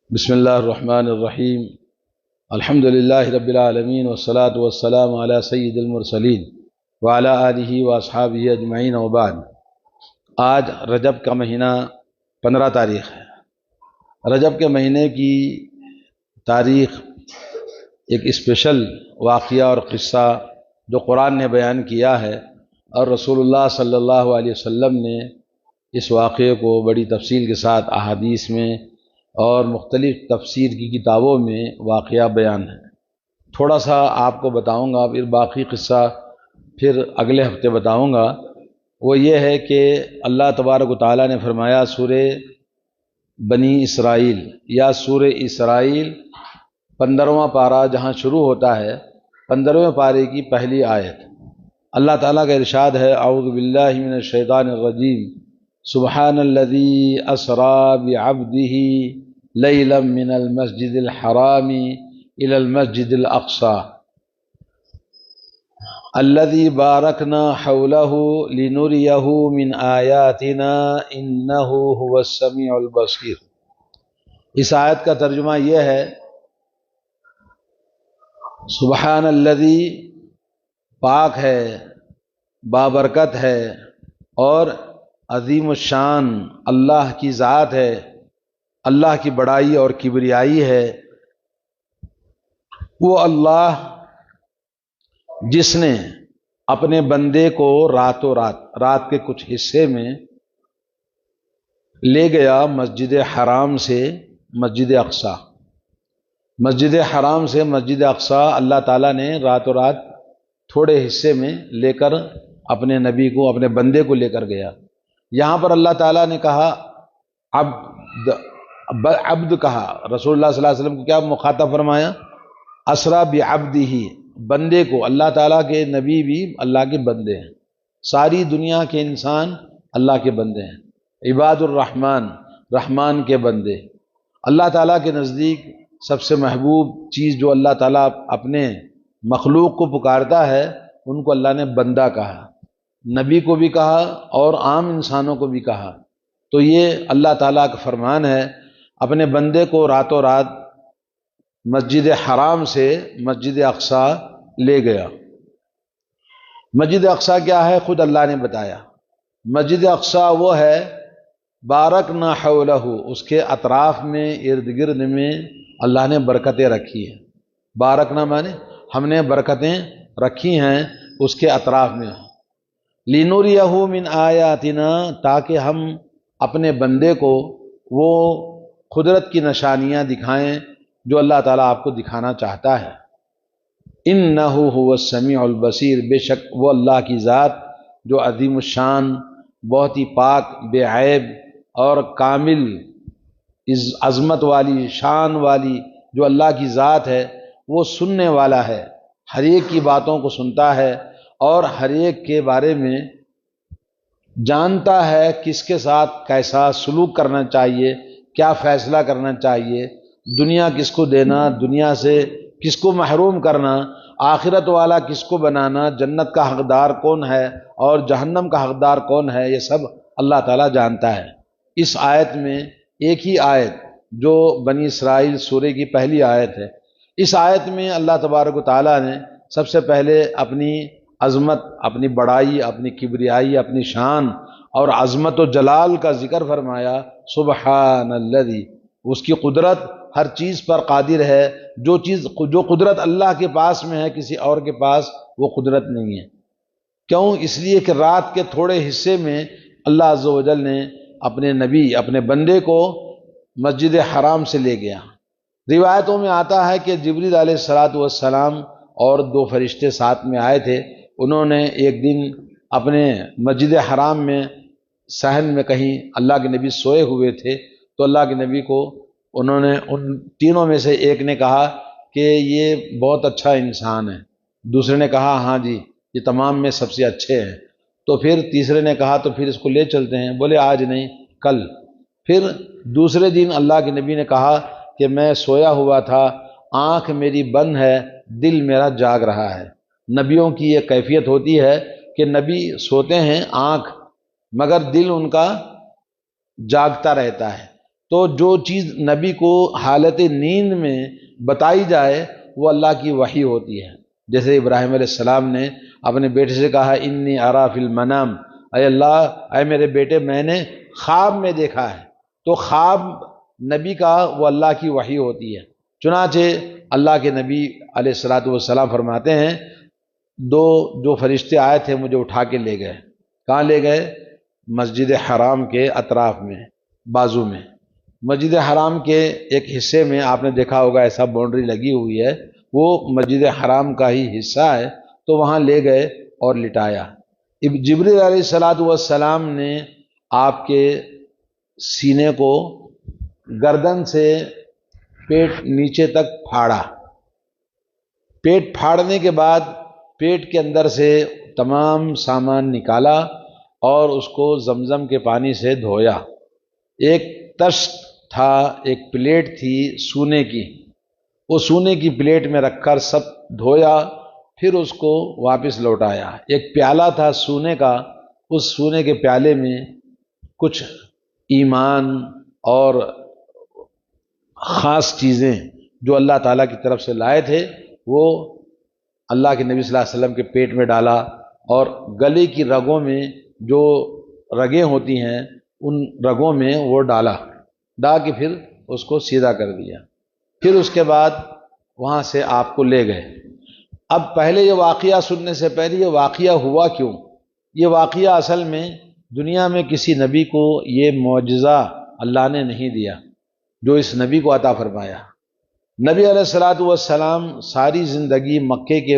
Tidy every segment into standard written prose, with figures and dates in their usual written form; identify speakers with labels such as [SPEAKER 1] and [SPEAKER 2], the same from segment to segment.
[SPEAKER 1] بسم اللہ الرحمن الرحیم الحمد للہ رب العالمین والصلاة والسلام علی سید المرسلین وعلی آلہ واصحابہ اجمعین وبعد۔ آج رجب کا مہینہ 15 تاریخ ہے۔ رجب کے مہینے کی تاریخ ایک اسپیشل واقعہ اور قصہ جو قرآن نے بیان کیا ہے، اور رسول اللہ صلی اللہ علیہ وسلم نے اس واقعے کو بڑی تفصیل کے ساتھ احادیث میں اور مختلف تفسیر کی کتابوں میں واقعہ بیان ہے۔ تھوڑا سا آپ کو بتاؤں گا، پھر باقی قصہ پھر اگلے ہفتے بتاؤں گا۔ وہ یہ ہے کہ اللہ تبارک و تعالیٰ نے فرمایا سورہ بنی اسرائیل یا سورہ اسرائیل 15واں پارہ جہاں شروع ہوتا ہے، 15ویں پارے کی پہلی آیت، اللہ تعالیٰ کا ارشاد ہے: اعوذ باللہ من الشیطان الرجیم، سبحان الذی اسری بعبدہ لیلا من المسجد الحرام الی المسجد الاقصی الذی بارکنا حولہ لنریہ من آیاتنا انہ هو السمیع البصیر۔ اس آیت کا ترجمہ یہ ہے: سبحان الذی، پاک ہے، بابرکت ہے اور عظیم الشان اللہ کی ذات ہے، اللہ کی بڑائی اور کبریائی ہے، وہ اللہ جس نے اپنے بندے کو راتوں رات کے کچھ حصے میں لے گیا مسجد حرام سے مسجد اقصی۔ مسجد حرام سے مسجد اقصی اللہ تعالیٰ نے راتوں رات تھوڑے حصے میں لے کر اپنے نبی کو، اپنے بندے کو لے کر گیا۔ یہاں پر اللہ تعالیٰ نے کہا عبد کہا، رسول اللہ صلی اللہ علیہ وسلم کو کیا مخاطب فرمایا؟ اسریٰ بعبدہ، بندے کو۔ اللہ تعالیٰ کے نبی بھی اللہ کے بندے ہیں، ساری دنیا کے انسان اللہ کے بندے ہیں، عباد الرحمن، رحمان کے بندے۔ اللہ تعالیٰ کے نزدیک سب سے محبوب چیز جو اللہ تعالیٰ اپنے مخلوق کو پکارتا ہے، ان کو اللہ نے بندہ کہا، نبی کو بھی کہا اور عام انسانوں کو بھی کہا۔ تو یہ اللہ تعالیٰ کا فرمان ہے، اپنے بندے کو راتوں رات مسجد حرام سے مسجد اقصی لے گیا۔ مسجد اقصی کیا ہے؟ خود اللہ نے بتایا۔ مسجد اقصی وہ ہے بارکنا حولہ، اس کے اطراف میں، ارد گرد میں اللہ نے برکتیں رکھی ہیں۔ بارکنا مانے ہم نے برکتیں رکھی ہیں اس کے اطراف میں۔ لنریہ من آیاتنا، تاکہ ہم اپنے بندے کو وہ قدرت کی نشانیاں دکھائیں جو اللہ تعالیٰ آپ کو دکھانا چاہتا ہے۔ انہ هو السمیع البصیر، بے شک وہ اللہ کی ذات جو عظیم الشان، بہت ہی پاک، بے عیب اور کامل عظمت والی، شان والی جو اللہ کی ذات ہے، وہ سننے والا ہے، ہر ایک کی باتوں کو سنتا ہے اور ہر ایک کے بارے میں جانتا ہے کس کے ساتھ کیسا سلوک کرنا چاہیے، کیا فیصلہ کرنا چاہیے، دنیا کس کو دینا، دنیا سے کس کو محروم کرنا، آخرت والا کس کو بنانا، جنت کا حقدار کون ہے اور جہنم کا حقدار کون ہے، یہ سب اللہ تعالیٰ جانتا ہے۔ اس آیت میں ایک ہی آیت جو بنی اسرائیل سورہ کی پہلی آیت ہے، اس آیت میں اللہ تبارک و تعالیٰ نے سب سے پہلے اپنی عظمت، اپنی بڑائی، اپنی کبریائی، اپنی شان اور عظمت و جلال کا ذکر فرمایا۔ سبحان الذی، اس کی قدرت ہر چیز پر قادر ہے، جو قدرت اللہ کے پاس میں ہے کسی اور کے پاس وہ قدرت نہیں ہے۔ کیوں؟ اس لیے کہ رات کے تھوڑے حصے میں اللہ عز و جل نے اپنے نبی، اپنے بندے کو مسجد حرام سے لے گیا۔ روایتوں میں آتا ہے کہ جبریل علیہ السلام اور 2 فرشتے ساتھ میں آئے تھے۔ انہوں نے ایک دن اپنے مسجد حرام میں صحن میں کہیں اللہ کے نبی سوئے ہوئے تھے، تو اللہ کے نبی کو انہوں نے، ان تینوں میں سے ایک نے کہا کہ یہ بہت اچھا انسان ہے، دوسرے نے کہا ہاں جی یہ تمام میں سب سے اچھے ہیں، تو پھر تیسرے نے کہا تو پھر اس کو لے چلتے ہیں، بولے آج نہیں کل۔ پھر دوسرے دن اللہ کے نبی نے کہا کہ میں سویا ہوا تھا، آنکھ میری بند ہے، دل میرا جاگ رہا ہے۔ نبیوں کی یہ کیفیت ہوتی ہے کہ نبی سوتے ہیں آنکھ، مگر دل ان کا جاگتا رہتا ہے۔ تو جو چیز نبی کو حالت نیند میں بتائی جائے وہ اللہ کی وحی ہوتی ہے۔ جیسے ابراہیم علیہ السلام نے اپنے بیٹے سے کہا انی ارا فی المنام، اے اللہ، اے میرے بیٹے، میں نے خواب میں دیکھا ہے۔ تو خواب نبی کا وہ اللہ کی وحی ہوتی ہے۔ چنانچہ اللہ کے نبی علیہ الصلاۃ والسلام فرماتے ہیں دو جو فرشتے آئے تھے مجھے اٹھا کے لے گئے۔ کہاں لے گئے؟ مسجد حرام کے اطراف میں، بازو میں۔ مسجد حرام کے ایک حصے میں آپ نے دیکھا ہوگا ایسا باؤنڈری لگی ہوئی ہے، وہ مسجد حرام کا ہی حصہ ہے، تو وہاں لے گئے اور لٹایا۔ جبریل علیہ الصلاۃ والسلام نے آپ کے سینے کو گردن سے پیٹ نیچے تک پھاڑا۔ پیٹ پھاڑنے کے بعد پیٹ کے اندر سے تمام سامان نکالا اور اس کو زمزم کے پانی سے دھویا۔ ایک تشت تھا، ایک پلیٹ تھی سونے کی، وہ سونے کی پلیٹ میں رکھ کر سب دھویا، پھر اس کو واپس لوٹایا۔ ایک پیالہ تھا سونے کا، اس سونے کے پیالے میں کچھ ایمان اور خاص چیزیں جو اللہ تعالیٰ کی طرف سے لائے تھے وہ اللہ کے نبی صلی اللہ علیہ وسلم کے پیٹ میں ڈالا، اور گلے کی رگوں میں جو رگیں ہوتی ہیں ان رگوں میں وہ ڈال کے پھر اس کو سیدھا کر دیا۔ پھر اس کے بعد وہاں سے آپ کو لے گئے۔ اب پہلے یہ واقعہ سننے سے پہلے یہ واقعہ ہوا کیوں؟ یہ واقعہ اصل میں دنیا میں کسی نبی کو یہ معجزہ اللہ نے نہیں دیا جو اس نبی کو عطا فرمایا۔ نبی علیہ الصلاۃ والسلام ساری زندگی مکے کے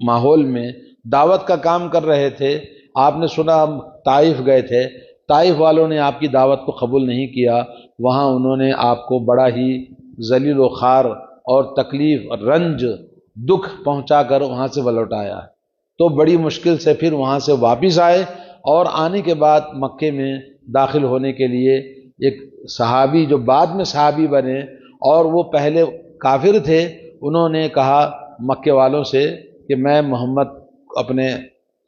[SPEAKER 1] ماحول میں دعوت کا کام کر رہے تھے۔ آپ نے سنا ہم طائف گئے تھے، طائف والوں نے آپ کی دعوت کو قبول نہیں کیا، وہاں انہوں نے آپ کو بڑا ہی ذلیل و خوار اور تکلیف، رنج، دکھ پہنچا کر وہاں سے لوٹایا۔ تو بڑی مشکل سے پھر وہاں سے واپس آئے، اور آنے کے بعد مکے میں داخل ہونے کے لیے ایک صحابی جو بعد میں صحابی بنے اور وہ پہلے کافر تھے، انہوں نے کہا مکے والوں سے کہ میں محمد اپنے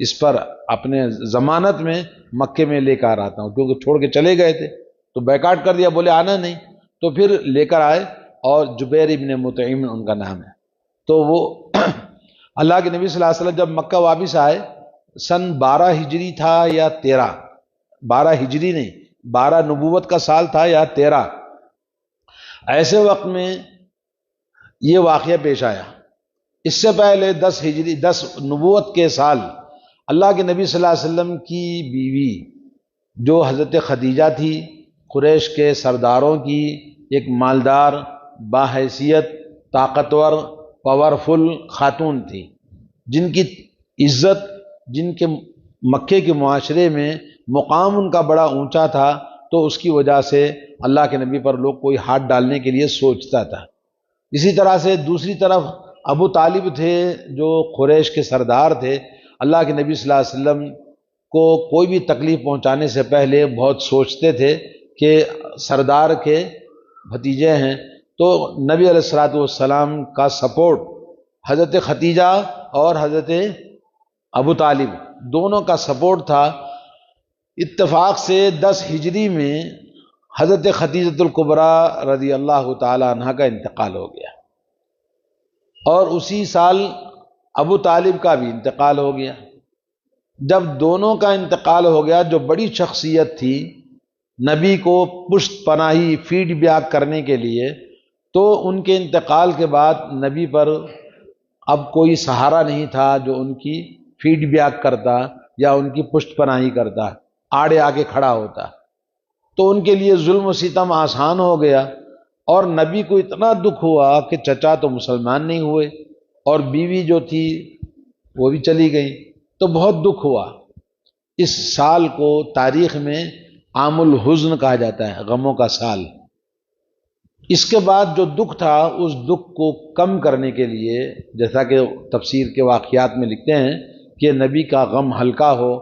[SPEAKER 1] اس پر اپنے ضمانت میں مکے میں لے کر آتا ہوں، کیونکہ چھوڑ کے چلے گئے تھے تو بیکاٹ کر دیا، بولے آنا نہیں، تو پھر لے کر آئے، اور جبیر ابن مطعم ان کا نام ہے۔ تو وہ اللہ کے نبی صلی اللہ علیہ وسلم جب مکہ واپس آئے، سن 12 ہجری تھا یا 13، 12 ہجری نہیں، 12 نبوت کا سال تھا یا 13، ایسے وقت میں یہ واقعہ پیش آیا۔ اس سے پہلے 10 ہجری 10 نبوت کے سال اللہ کے نبی صلی اللہ علیہ وسلم کی بیوی جو حضرت خدیجہ تھی، قریش کے سرداروں کی ایک مالدار، باحیثیت، طاقتور، پاورفل خاتون تھی، جن کی عزت، جن کے مکے کے معاشرے میں مقام ان کا بڑا اونچا تھا، تو اس کی وجہ سے اللہ کے نبی پر لوگ کوئی ہاتھ ڈالنے کے لیے سوچتا تھا۔ اسی طرح سے دوسری طرف ابو طالب تھے جو قریش کے سردار تھے، اللہ کے نبی صلی اللہ علیہ وسلم کو کوئی بھی تکلیف پہنچانے سے پہلے بہت سوچتے تھے کہ سردار کے بھتیجے ہیں، تو نبی علیہ الصلوۃ والسلام کا سپورٹ حضرت خدیجہ اور حضرت ابو طالب دونوں کا سپورٹ تھا۔ اتفاق سے 10 ہجری میں حضرت خدیجۃ الکبریٰ رضی اللہ تعالی عنہ کا انتقال ہو گیا، اور اسی سال ابو طالب کا بھی انتقال ہو گیا۔ جب دونوں کا انتقال ہو گیا، جو بڑی شخصیت تھی نبی کو پشت پناہی، فیڈ بیک کرنے کے لیے، تو ان کے انتقال کے بعد نبی پر اب کوئی سہارا نہیں تھا جو ان کی فیڈ بیک کرتا یا ان کی پشت پناہی کرتا، آڑے آ کے کھڑا ہوتا، تو ان کے لیے ظلم و ستم آسان ہو گیا۔ اور نبی کو اتنا دکھ ہوا کہ چچا تو مسلمان نہیں ہوئے اور بیوی جو تھی وہ بھی چلی گئی، تو بہت دکھ ہوا۔ اس سال کو تاریخ میں عام الحزن کہا جاتا ہے، غموں کا سال۔ اس کے بعد جو دکھ تھا، اس دکھ کو کم کرنے کے لیے، جیسا کہ تفسیر کے واقعات میں لکھتے ہیں کہ نبی کا غم ہلکا ہو،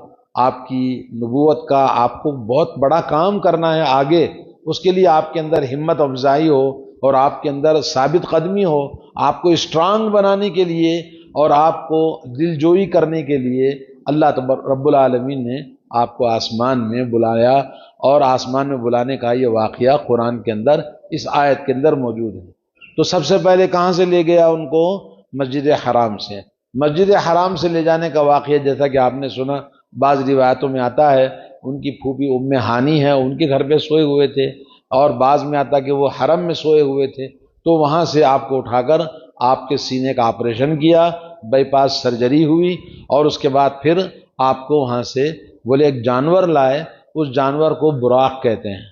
[SPEAKER 1] آپ کی نبوت کا آپ کو بہت بڑا کام کرنا ہے آگے، اس کے لیے آپ کے اندر ہمت افزائی ہو اور آپ کے اندر ثابت قدمی ہو، آپ کو اسٹرانگ بنانے کے لیے اور آپ کو دل جوئی کرنے کے لیے اللہ رب العالمین نے آپ کو آسمان میں بلایا اور آسمان میں بلانے کا یہ واقعہ قرآن کے اندر اس آیت کے اندر موجود ہے۔ تو سب سے پہلے کہاں سے لے گیا ان کو؟ مسجد حرام سے۔ مسجد حرام سے لے جانے کا واقعہ جیسا کہ آپ نے سنا، بعض روایتوں میں آتا ہے ان کی پھوپھی ام ہانی ہے، ان کے گھر پہ سوئے ہوئے تھے، اور بعض میں آتا کہ وہ حرم میں سوئے ہوئے تھے، تو وہاں سے آپ کو اٹھا کر آپ کے سینے کا آپریشن کیا، بائی پاس سرجری ہوئی، اور اس کے بعد پھر آپ کو وہاں سے بولے ایک جانور لائے، اس جانور کو براق کہتے ہیں۔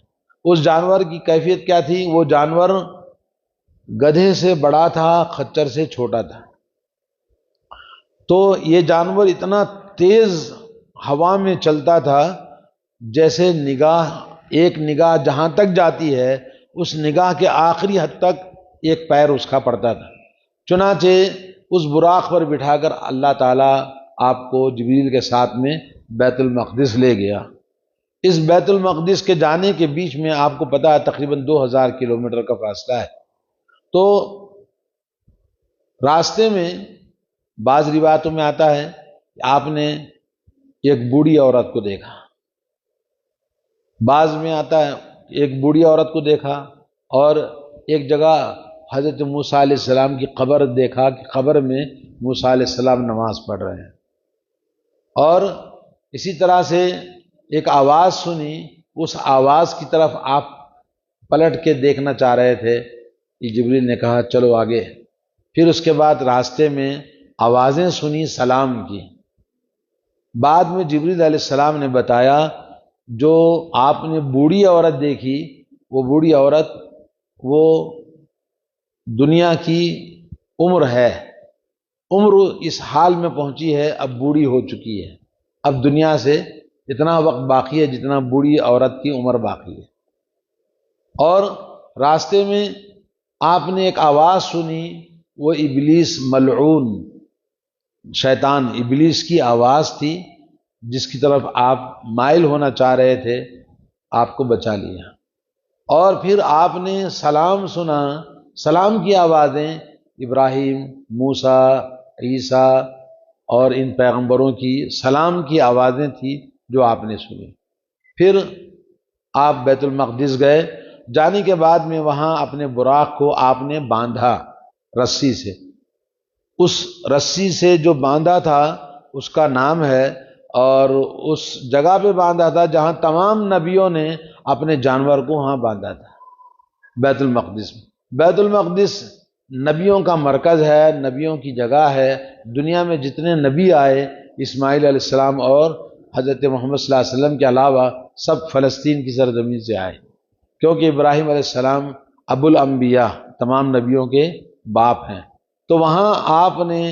[SPEAKER 1] اس جانور کی کیفیت کیا تھی؟ وہ جانور گدھے سے بڑا تھا، خچر سے چھوٹا تھا۔ تو یہ جانور اتنا تیز ہوا میں چلتا تھا جیسے ایک نگاہ جہاں تک جاتی ہے اس نگاہ کے آخری حد تک ایک پیر اس کا پڑتا تھا۔ چنانچہ اس براق پر بٹھا کر اللہ تعالیٰ آپ کو جبریل کے ساتھ میں بیت المقدس لے گیا۔ اس بیت المقدس کے جانے کے بیچ میں آپ کو پتا ہے تقریباً 2000 کلومیٹر کا فاصلہ ہے۔ تو راستے میں بعض روایتوں میں آتا ہے کہ آپ نے ایک بوڑھی عورت کو دیکھا، بعض میں آتا ہے ایک بوڑھی عورت کو دیکھا، اور ایک جگہ حضرت موسیٰ علیہ السلام کی قبر دیکھا کہ قبر میں موسیٰ علیہ السلام نماز پڑھ رہے ہیں، اور اسی طرح سے ایک آواز سنی، اس آواز کی طرف آپ پلٹ کے دیکھنا چاہ رہے تھے کہ جبریل نے کہا چلو آگے۔ پھر اس کے بعد راستے میں آوازیں سنی سلام کی۔ بعد میں جبریل علیہ السلام نے بتایا جو آپ نے بوڑھی عورت دیکھی، وہ بوڑھی عورت وہ دنیا کی عمر ہے، عمر اس حال میں پہنچی ہے، اب بوڑھی ہو چکی ہے، اب دنیا سے اتنا وقت باقی ہے جتنا بوڑھی عورت کی عمر باقی ہے۔ اور راستے میں آپ نے ایک آواز سنی، وہ ابلیس ملعون، شیطان ابلیس کی آواز تھی، جس کی طرف آپ مائل ہونا چاہ رہے تھے، آپ کو بچا لیا۔ اور پھر آپ نے سلام سنا، سلام کی آوازیں ابراہیم، موسیٰ، عیسیٰ اور ان پیغمبروں کی سلام کی آوازیں تھیں جو آپ نے سنی۔ پھر آپ بیت المقدس گئے، جانے کے بعد میں وہاں اپنے براق کو آپ نے باندھا رسی سے۔ اس رسی سے جو باندھا تھا اس کا نام ہے، اور اس جگہ پہ باندھا تھا جہاں تمام نبیوں نے اپنے جانور کو وہاں باندھا تھا، بیت المقدس میں۔ بیت المقدس نبیوں کا مرکز ہے، نبیوں کی جگہ ہے۔ دنیا میں جتنے نبی آئے، اسماعیل علیہ السلام اور حضرت محمد صلی اللہ علیہ وسلم کے علاوہ سب فلسطین کی سرزمین سے آئے، کیونکہ ابراہیم علیہ السلام ابو الانبیاء، تمام نبیوں کے باپ ہیں۔ تو وہاں آپ نے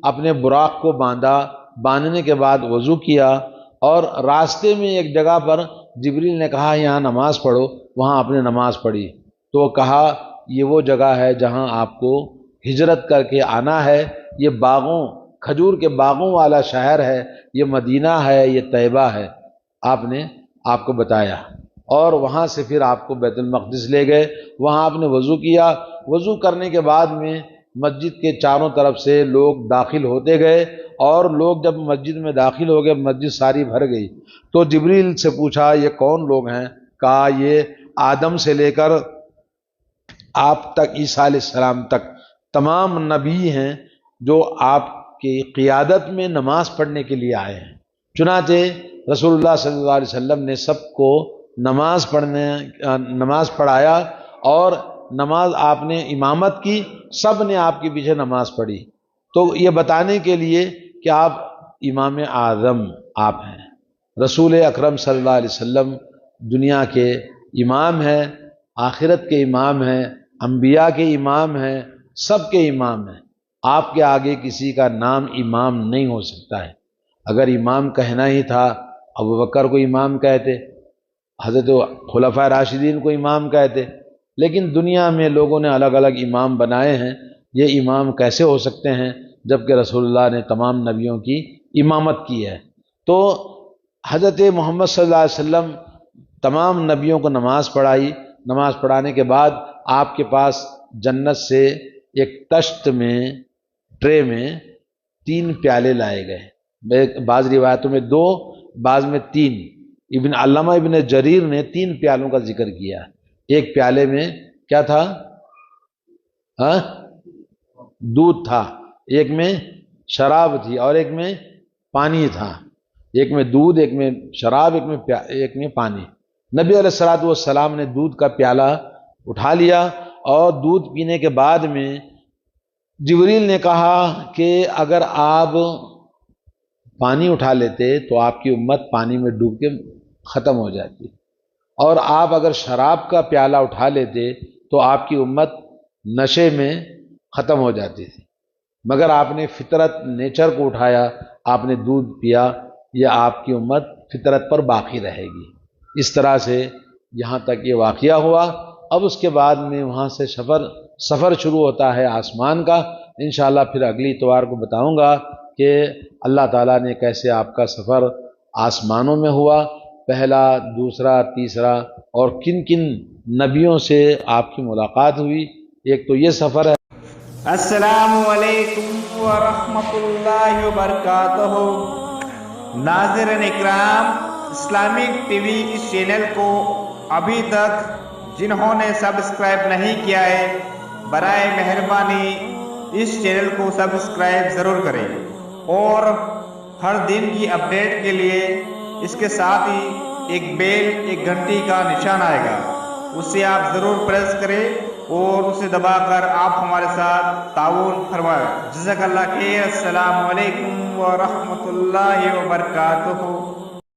[SPEAKER 1] اپنے براق کو باندھا، باندھنے کے بعد وضو کیا، اور راستے میں ایک جگہ پر جبریل نے کہا یہاں نماز پڑھو، وہاں آپ نے نماز پڑھی۔ تو کہا یہ وہ جگہ ہے جہاں آپ کو ہجرت کر کے آنا ہے، یہ باغوں، کھجور کے باغوں والا شہر ہے، یہ مدینہ ہے، یہ طیبہ ہے، آپ نے آپ کو بتایا۔ اور وہاں سے پھر آپ کو بیت المقدس لے گئے، وہاں آپ نے وضو کیا۔ وضو کرنے کے بعد میں مسجد کے چاروں طرف سے لوگ داخل ہوتے گئے، اور لوگ جب مسجد میں داخل ہو گئے، مسجد ساری بھر گئی۔ تو جبریل سے پوچھا یہ کون لوگ ہیں؟ کہا یہ آدم سے لے کر آپ تک، عیسیٰ علیہ السلام تک تمام نبی ہیں جو آپ کی قیادت میں نماز پڑھنے کے لیے آئے ہیں۔ چنانچہ رسول اللہ صلی اللہ علیہ وسلم نے سب کو نماز پڑھایا، اور نماز آپ نے امامت کی، سب نے آپ کے پیچھے نماز پڑھی، تو یہ بتانے کے لیے کہ آپ امام اعظم آپ ہیں، رسول اکرم صلی اللہ علیہ وسلم دنیا کے امام ہیں، آخرت کے امام ہیں، انبیاء کے امام ہیں، سب کے امام ہیں۔ آپ کے آگے کسی کا نام امام نہیں ہو سکتا ہے۔ اگر امام کہنا ہی تھا ابوبکر کو امام کہتے، حضرت خلفائے راشدین کو امام کہتے، لیکن دنیا میں لوگوں نے الگ الگ امام بنائے ہیں۔ یہ امام کیسے ہو سکتے ہیں جبکہ رسول اللہ نے تمام نبیوں کی امامت کی ہے؟ تو حضرت محمد صلی اللہ علیہ وسلم تمام نبیوں کو نماز پڑھائی۔ نماز پڑھانے کے بعد آپ کے پاس جنت سے ایک طشت میں، ٹرے میں 3 پیالے لائے گئے، بعض روایتوں میں 2، بعض میں 3، علامہ ابن جریر نے 3 پیالوں کا ذکر کیا. ایک پیالے میں کیا تھا؟ ہاں، دودھ تھا، ایک میں شراب تھی، اور ایک میں پانی تھا. ایک میں دودھ، ایک میں شراب، ایک میں پانی. نبی علیہ الصلوۃ والسلام نے دودھ کا پیالہ اٹھا لیا، اور دودھ پینے کے بعد میں جبریل نے کہا کہ اگر آپ پانی اٹھا لیتے تو آپ کی امت پانی میں ڈوب کے ختم ہو جاتی، اور آپ اگر شراب کا پیالہ اٹھا لیتے تو آپ کی امت نشے میں ختم ہو جاتی تھی. مگر آپ نے فطرت، نیچر کو اٹھایا، آپ نے دودھ پیا، یہ آپ کی امت فطرت پر باقی رہے گی. اس طرح سے یہاں تک یہ واقعہ ہوا. اب اس کے بعد میں وہاں سے سفر شروع ہوتا ہے آسمان کا. انشاءاللہ پھر اگلی اتوار کو بتاؤں گا کہ اللہ تعالیٰ نے کیسے آپ کا سفر آسمانوں میں ہوا، پہلا، دوسرا، تیسرا، اور کن کن نبیوں سے آپ کی ملاقات ہوئی. ایک تو یہ سفر ہے.
[SPEAKER 2] السلام علیکم ورحمۃ اللہ وبرکاتہ. ناظرین اکرام، اسلامک ٹی وی اس چینل کو ابھی تک جنہوں نے سبسکرائب نہیں کیا ہے، برائے مہربانی اس چینل کو سبسکرائب ضرور کریں، اور ہر دن کی اپڈیٹ کے لیے اس کے ساتھ ہی ایک گھنٹی کا نشان آئے گا، اسے آپ ضرور پریس کریں اور اسے دبا کر آپ ہمارے ساتھ تعاون فرمائیں. جزاک اللہ خیر. السلام علیکم ورحمۃ اللہ وبرکاتہ.